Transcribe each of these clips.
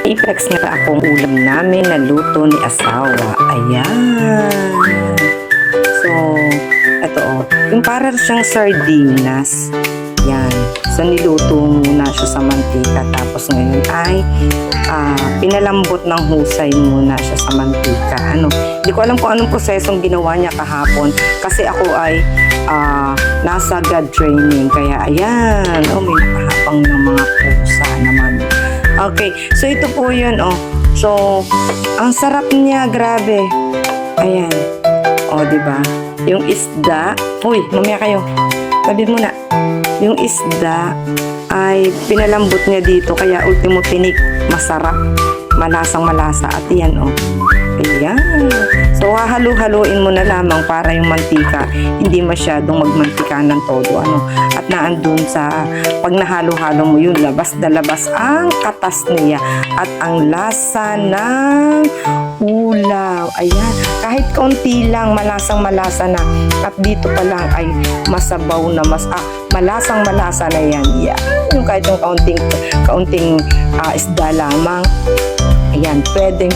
I-flex nga akong ulam namin na luto ni asawa. Ayan. So, ito yung para siyang sardinas. Yan. So, niluto muna siya sa mantika. Tapos ngayon ay pinalambot ng husay muna siya sa mantika. Hindi ko alam kung anong prosesong ginawa niya kahapon. Kasi ako ay nasa God training. Kaya, ayan. May nakahapang ng mga pusa naman. Okay. So, ito po yun, So, ang sarap niya. Grabe. Ayan. Diba? Yung isda. Uy, mamaya kayo. Tabi muna. Yung isda ay pinalambot niya dito. Kaya ultimo tinik. Masarap. Malasang malasa. At yan, Ayan. So, hahalo-haloin mo na lamang para yung mantika hindi masyadong magmantika ng todo. At naandun sa pag nahalo-halo mo yun, labas na labas ang katas niya at ang lasa ng ulaw. Ayan. Kahit kaunti lang, malasang-malasa na. At dito pa lang ay masabaw na malasang malasa na yan. Yan. Yung kahit yung kaunting isda lamang. Ayan, pwede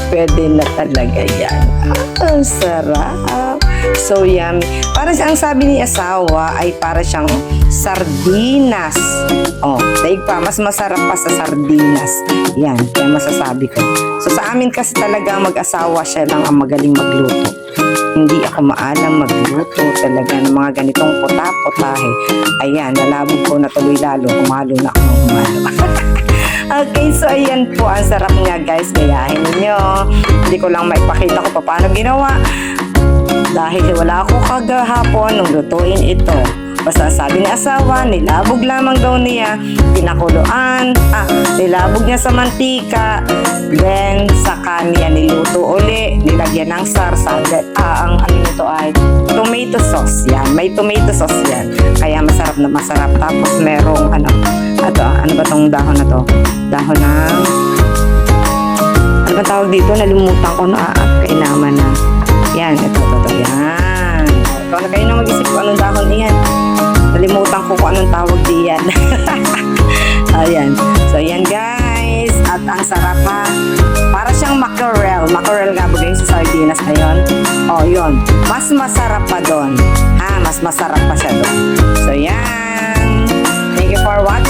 na talaga yan. Ang sarap. So, yummy. Para ang sabi ni asawa ay para siyang sardinas. Daig pa, mas masarap pa sa sardinas. Yan, kaya masasabi ko. So, sa amin kasi talaga mag-asawa siya lang ang magaling magluto. Hindi ako maalam magluto talaga ng mga ganitong puta-putahe. Ayan, nalabog ko na tuloy lalo. Umalo na ako ng umalo. Okay, so ayan po. Ang sarap nga guys. Gayahin ninyo. Hindi ko lang maipakita ko paano ginawa. Dahil wala ako kagahapon nung lutuin ito. Basta sabi ni asawa, nilabog lamang daw niya. Pinakuluan. Nilabog niya sa mantika. Then, saka niya niluto uli. Nilagyan ng sarsa. Ang nito ay tomato sauce. Yan. May tomato sauce yan. Kaya masarap na masarap. Tapos merong ano ba tong dahon na to? Dahon ng ano ba tawag dito? Nalimutan ko na kainaman na. Yan, ito. Yan. Ikaw na kayo na mag-isip kung anong dahon iyan. Nalimutan ko kung anong tawag diyan. Ayan. So, yan guys. At ang sarap ha. Para siyang mackerel. Mackerel nga ba sa sardinas na yun? Yun. Mas masarap pa doon. Mas masarap pa siya doon. So, yan. Thank you for watching.